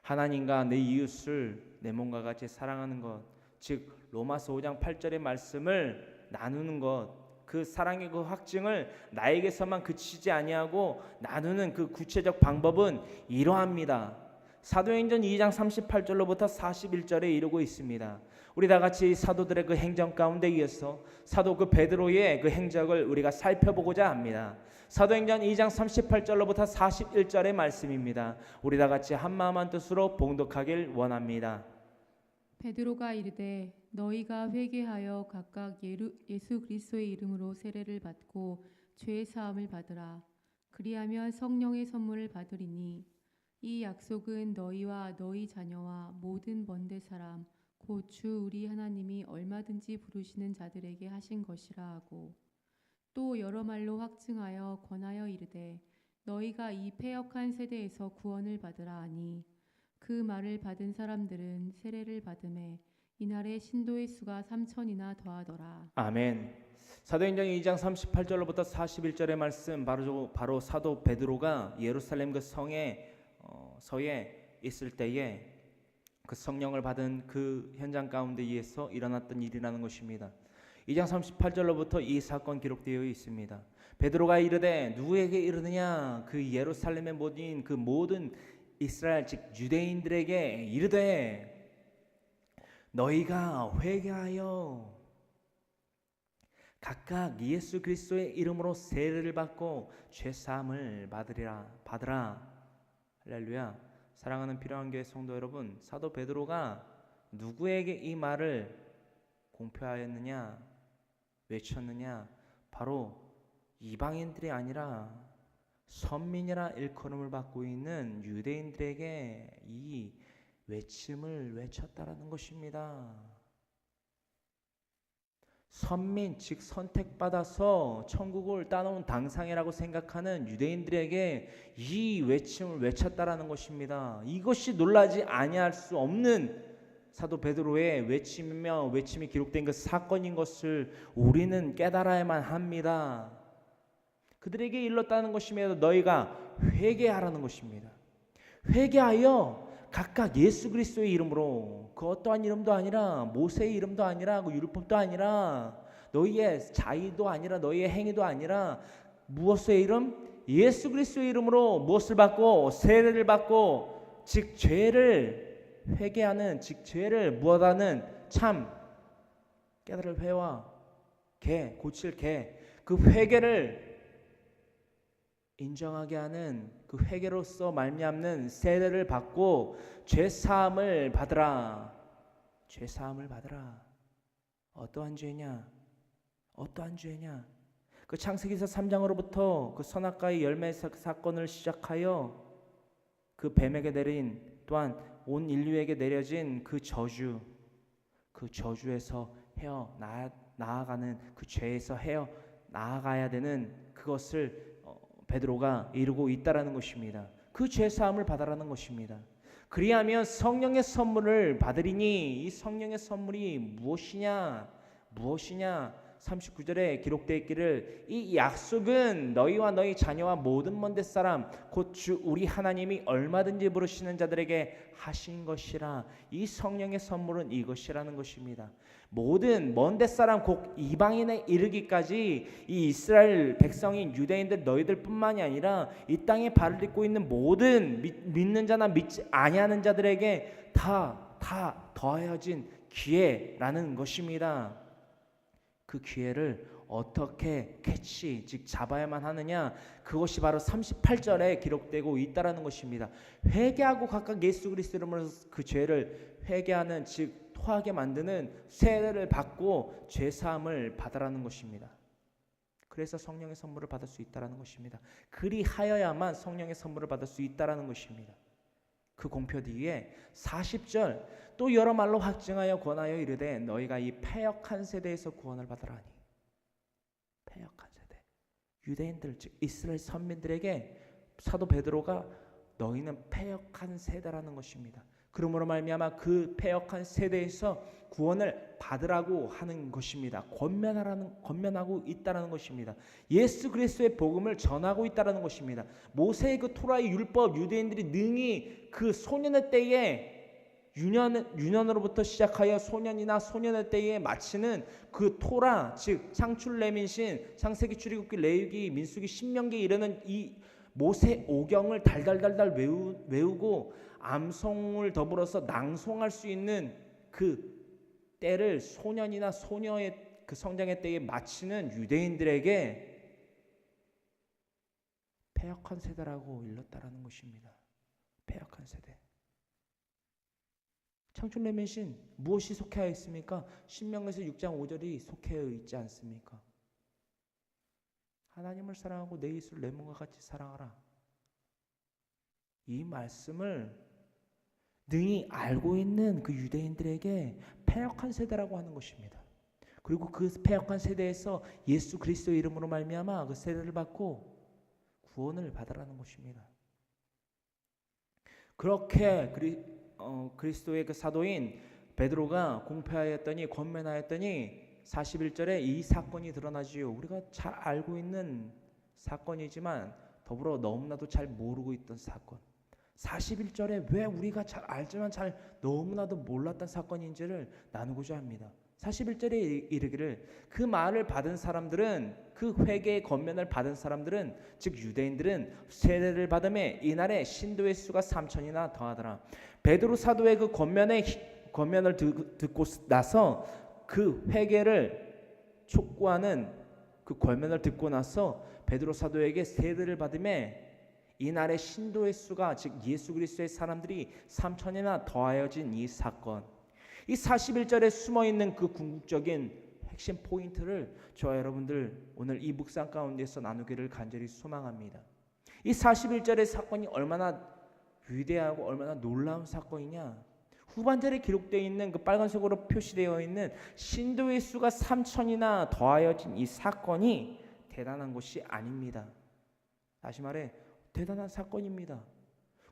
하나님과 내 이웃을 내 몸과 같이 사랑하는 것, 즉 로마서 5장 8절의 말씀을 나누는 것, 그 사랑의 그 확증을 나에게서만 그치지 아니하고 나누는 그 구체적 방법은 이러합니다. 사도행전 2장 38절로부터 41절에 이르고 있습니다. 우리 다 같이 사도들의 그 행정 가운데 이어서 사도 그 베드로의 그 행적을 우리가 살펴보고자 합니다. 사도행전 2장 38절로부터 41절의 말씀입니다. 우리 다 같이 한마음 한뜻으로 봉독하길 원합니다. 베드로가 이르되 너희가 회개하여 각각 예수 그리스도의 이름으로 세례를 받고 죄 사함을 받으라. 그리하면 성령의 선물을 받으리니 이 약속은 너희와 너희 자녀와 모든 먼데 사람 곧 주 우리 하나님이 얼마든지 부르시는 자들에게 하신 것이라 하고 또 여러 말로 확증하여 권하여 이르되 너희가 이 패역한 세대에서 구원을 받으라 하니 그 말을 받은 사람들은 세례를 받음에 이날에 신도의 수가 3,000이나 더하더라. 아멘. 사도행전 2장 38절로부터 41절의 말씀, 바로 사도 베드로가 예루살렘 그 서에 있을 때에 그 성령을 받은 그 현장 가운데에서 일어났던 일이라는 것입니다. 2장 38절로부터 이 사건 기록되어 있습니다. 베드로가 이르되 누구에게 이르느냐? 그 예루살렘에 모인 그 모든 이스라엘 즉 유대인들에게 이르되 너희가 회개하여 각각 예수 그리스도의 이름으로 세례를 받고 죄 사함을 받으라. 할렐루야. 사랑하는 필요한 교회 성도 여러분, 사도 베드로가 누구에게 이 말을 공표하였느냐, 외쳤느냐? 바로 이방인들이 아니라 선민이라 일컬음을 받고 있는 유대인들에게 이 외침을 외쳤다라는 것입니다. 선민 즉 선택받아서 천국을 따놓은 당상이라고 생각하는 유대인들에게 이 외침을 외쳤다라는 것입니다. 이것이 놀라지 아니할 수 없는 사도 베드로의 외침이며 외침이 기록된 그 사건인 것을 우리는 깨달아야만 합니다. 그들에게 일렀다는 것이며 너희가 회개하라는 것입니다. 회개하여 각각 예수 그리스도의 이름으로, 그 어떠한 이름도 아니라 모세의 이름도 아니라 그 율법도 아니라 너희의 자의도 아니라 너희의 행위도 아니라 무엇의 이름? 예수 그리스도의 이름으로 무엇을 받고? 세례를 받고 즉 죄를 회개하는 즉 죄를 무엇하는 참 깨달을 회와 고칠 그 회개를 인정하게 하는 그 회개로서 말미암는 세례를 받고 죄 사함을 받으라. 죄 사함을 받으라. 어떠한 죄냐? 어떠한 죄냐? 그 창세기서 3장으로부터 그 선악과의 열매 사건을 시작하여 그 뱀에게 내린 또한 온 인류에게 내려진 그 저주에서 헤어 나아가는 그 죄에서 헤어 나아가야 되는 그것을 베드로가 이루고 있다라는 것입니다. 그 죄 사함을 받아라는 것입니다. 그리하면 성령의 선물을 받으리니 이 성령의 선물이 무엇이냐? 39절에 기록되어 있기를 이 약속은 너희와 너희 자녀와 모든 먼데 사람 곧 주 우리 하나님이 얼마든지 부르시는 자들에게 하신 것이라. 이 성령의 선물은 이것이라는 것입니다. 모든 먼데 사람 곧 이방인에 이르기까지 이 이스라엘 백성인 유대인들 너희들뿐만이 아니라 이 땅에 발을 딛고 있는 모든 믿는 자나 믿지 아니하는 자들에게 다 더하여진 기회라는 것입니다. 그 기회를 어떻게 캐치, 즉 잡아야만 하느냐, 그것이 바로 38절에 기록되고 있다라는 것입니다. 회개하고 각각 예수 그리스도 이름으로 그 죄를 회개하는, 즉 토하게 만드는 세례를 받고 죄 사함을 받으라는 것입니다. 그래서 성령의 선물을 받을 수 있다라는 것입니다. 그리하여야만 성령의 선물을 받을 수 있다라는 것입니다. 그 공표 뒤에 40절, 또 여러 말로 확증하여 권하여 이르되 너희가 이 패역한 세대에서 구원을 받으라니. 패역한 세대, 유대인들, 즉 이스라엘 선민들에게 사도 베드로가 너희는 패역한 세대라는 것입니다. 그러므로 말미암아 그 패역한 세대에서 구원을 받으라고 하는 것입니다. 권면하고 있다라는 것입니다. 예수 그리스도의 복음을 전하고 있다라는 것입니다. 모세의 그 토라의 율법, 유대인들이 능히 그 소년의 때에 유년으로부터 시작하여 소년이나 소년의 때에 마치는 그 토라, 즉 창출 레민신, 창세기, 출애굽기, 레위기, 민수기, 신명기에 이르는 이 모세 오경을 달달달달 외우고 암송을 더불어서 낭송할 수 있는 그 때를 소년이나 소녀의 그 성장의 때에 마치는 유대인들에게 패역한 세대라고 일렀다라는 것입니다. 패역한 세대. 창출 레민신 무엇이 속해하 있습니까? 신명기에서 6장 5절이 속해하 있지 않습니까? 하나님을 사랑하고 내 이웃을 내 몸과 같이 사랑하라. 이 말씀을 능히 알고 있는 그 유대인들에게 패역한 세대라고 하는 것입니다. 그리고 그 패역한 세대에서 예수 그리스도의 이름으로 말미암아 그 세례를 받고 구원을 받으라는 것입니다. 그렇게 그리스도의 그 사도인 베드로가 공표하였더니, 권면하였더니 41절에 이 사건이 드러나지요. 우리가 잘 알고 있는 사건이지만 더불어 너무나도 잘 모르고 있던 사건. 41절에 왜 우리가 잘 알지만 잘 너무나도 몰랐던 사건인지를 나누고자 합니다. 41절에 이르기를 그 말을 받은 사람들은, 그 회개의 권면을 받은 사람들은, 즉 유대인들은 세례를 받음에 이날에 신도의 수가 3천이나 더하더라. 베드로 사도의 그 권면을 듣고 나서 그 회개를 촉구하는 그 권면을 듣고 나서 베드로 사도에게 세례를 받음에 이날의 신도의 수가, 즉 예수 그리스도의 사람들이 3천이나 더하여진 이 사건, 이 41절에 숨어있는 그 궁극적인 핵심 포인트를 저와 여러분들 오늘 이 묵상 가운데서 나누기를 간절히 소망합니다. 이 41절의 사건이 얼마나 위대하고 얼마나 놀라운 사건이냐, 후반절에 기록되어 있는 그 빨간색으로 표시되어 있는 신도의 수가 3천이나 더하여진 이 사건이 대단한 것이 아닙니다. 다시 말해 대단한 사건입니다.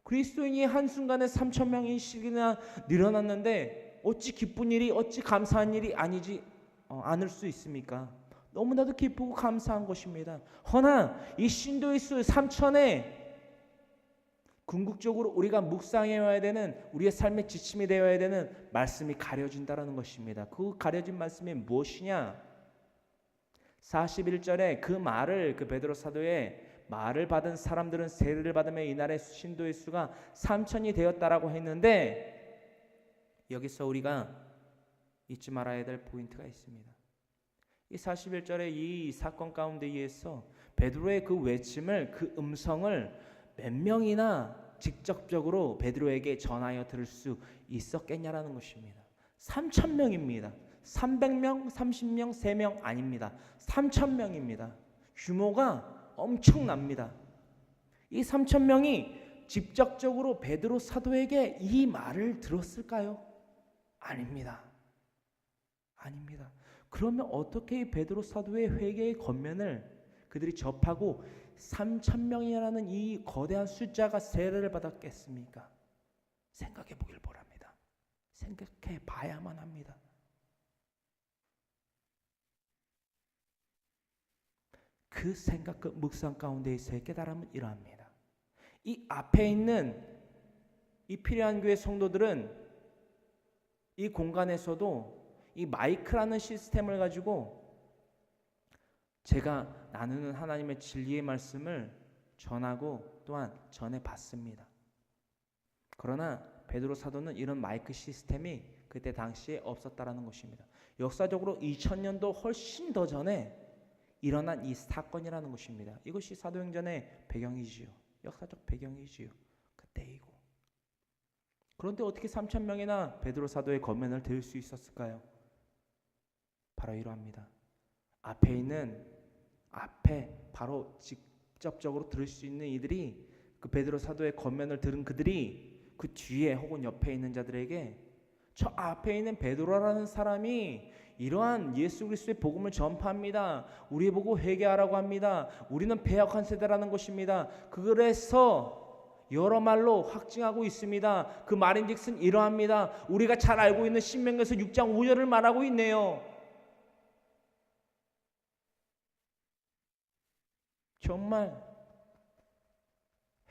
그리스도인이 한순간에 3천 명이씩이나 늘어났는데 어찌 기쁜 일이, 어찌 감사한 일이 아니지 않을 수 있습니까? 너무나도 기쁘고 감사한 것입니다. 허나 이 신도의 수 3천에 궁극적으로 우리가 묵상해야 되는, 우리의 삶의 지침이 되어야 되는 말씀이 가려진다는 것입니다. 그 가려진 말씀이 무엇이냐? 41절에 그 말을, 그 베드로 사도의 말을 받은 사람들은 세례를 받으며 이날의 신도의 수가 3천이 되었다라고 했는데, 여기서 우리가 잊지 말아야 될 포인트가 있습니다. 이 41절의 이 사건 가운데 의해서 베드로의 그 외침을, 그 음성을 몇 명이나 직접적으로 베드로에게 전하여 들을 수 있었겠냐라는 것입니다. 3,000명입니다. 300명, 30명, 3명 아닙니다. 3,000명입니다. 규모가 엄청납니다. 이 3,000명이 직접적으로 베드로 사도에게 이 말을 들었을까요? 아닙니다. 아닙니다. 그러면 어떻게 이 베드로 사도의 회개의 권면을 그들이 접하고 3,000명이라는 이 거대한 숫자가 세례를 받았겠습니까? 생각해 보길 바랍니다. 생각해 봐야만 합니다. 그 생각, 그 묵상 가운데에서의 깨달음은 이러합니다. 이 앞에 있는 이 필요한 교회 성도들은 이 공간에서도 이 마이크라는 시스템을 가지고 제가 나누는 하나님의 진리의 말씀을 전하고 또한 전해봤습니다. 그러나 베드로 사도는 이런 마이크 시스템이 그때 당시에 없었다라는 것입니다. 역사적으로 2000년도 훨씬 더 전에 일어난 이 사건이라는 것입니다. 이것이 사도행전의 배경이지요. 역사적 배경이지요. 그때이고. 그런데 어떻게 3,000명이나 베드로 사도의 권면을 들을 수 있었을까요? 바로 이러합니다. 앞에 바로 직접적으로 들을 수 있는 이들이, 그 베드로 사도의 권면을 들은 그들이 그 뒤에 혹은 옆에 있는 자들에게 저 앞에 있는 베드로라는 사람이 이러한 예수 그리스도의 복음을 전파합니다. 우리 보고 회개하라고 합니다. 우리는 패역한 세대라는 것입니다. 그래서 여러 말로 확증하고 있습니다. 그 말인즉슨 이러합니다. 우리가 잘 알고 있는 신명기에서 6장 5절을 말하고 있네요. 정말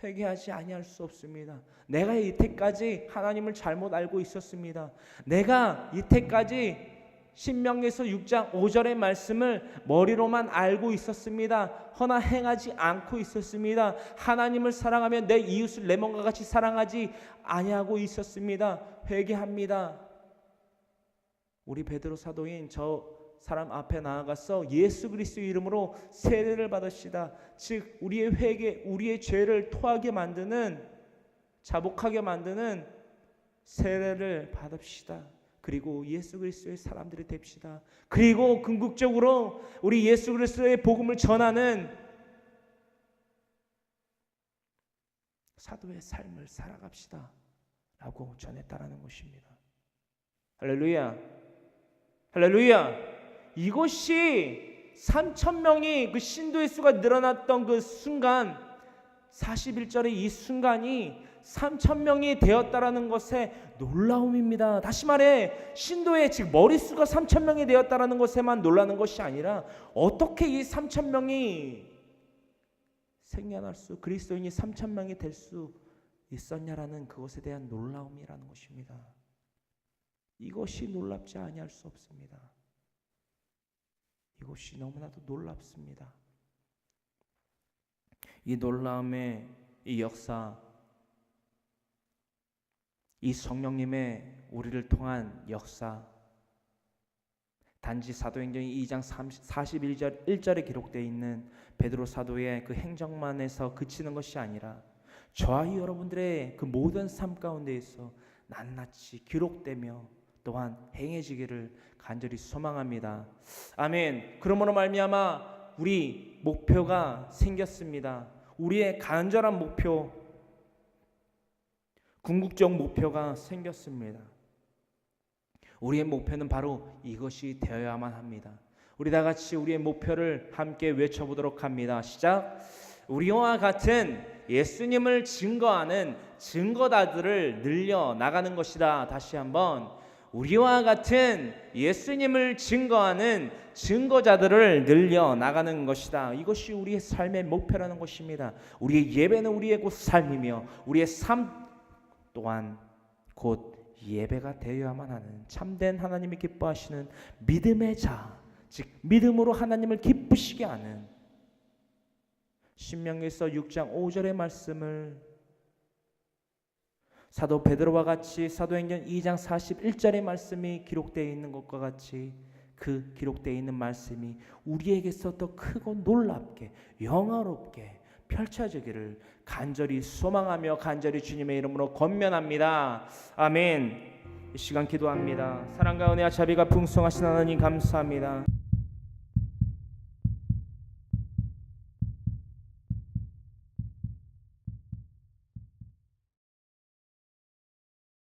회개하지 아니할 수 없습니다. 내가 이때까지 하나님을 잘못 알고 있었습니다. 내가 이때까지 신명기에서 6장 5절의 말씀을 머리로만 알고 있었습니다. 허나 행하지 않고 있었습니다. 하나님을 사랑하며 내 이웃을 내 몸과 같이 사랑하지 아니하고 있었습니다. 회개합니다. 우리 베드로 사도인 저 사람 앞에 나아가서 예수 그리스도의 이름으로 세례를 받으시다. 즉 우리의 회개, 우리의 죄를 토하게 만드는, 자복하게 만드는 세례를 받읍시다. 그리고 예수 그리스도의 사람들이 됩시다. 그리고 궁극적으로 우리 예수 그리스도의 복음을 전하는 사도의 삶을 살아갑시다 라고 전했다라는 것입니다. 할렐루야, 할렐루야. 이것이 3,000명이 그 신도의 수가 늘어났던 그 순간, 41절의 이 순간이 3,000명이 되었다라는 것의 놀라움입니다. 다시 말해 신도의 즉 머릿수가 3,000명이 되었다라는 것에만 놀라는 것이 아니라 어떻게 이 3,000명이 생겨날 수, 그리스도인이 3,000명이 될 수 있었냐라는 그것에 대한 놀라움이라는 것입니다. 이것이 놀랍지 아니할 수 없습니다. 이것이 너무나도 놀랍습니다. 이 놀라움의 이 역사, 이 성령님의 우리를 통한 역사, 단지 사도행전 2장 41절 1절에 기록되어 있는 베드로 사도의 그 행적만에서 그치는 것이 아니라 저와 여러분들의 그 모든 삶 가운데에서 낱낱이 기록되며 또한 행해지기를 간절히 소망합니다. 아멘. 그러므로 말미암아 우리 목표가 생겼습니다. 우리의 간절한 목표, 궁극적 목표가 생겼습니다. 우리의 목표는 바로 이것이 되어야만 합니다. 우리 다 같이 우리의 목표를 함께 외쳐보도록 합니다. 시작. 우리와 같은 예수님을 증거하는 증거다들을 늘려 나가는 것이다. 다시 한번. 우리와 같은 예수님을 증거하는 증거자들을 늘려 나가는 것이다. 이것이 우리의 삶의 목표라는 것입니다. 우리의 예배는 우리의 곧 삶이며 우리의 삶 또한 곧 예배가 되어야만 하는 참된 하나님이 기뻐하시는 믿음의 자, 즉 믿음으로 하나님을 기쁘시게 하는 신명기에서 6장 5절의 말씀을 사도 베드로와 같이 사도행전 2장 41절의 말씀이 기록되어 있는 것과 같이 그 기록되어 있는 말씀이 우리에게서 더 크고 놀랍게 영화롭게 펼쳐지기를 간절히 소망하며 간절히 주님의 이름으로 권면합니다. 아멘. 이 시간 기도합니다. 사랑과 은혜와 자비가 풍성하신 하나님 감사합니다.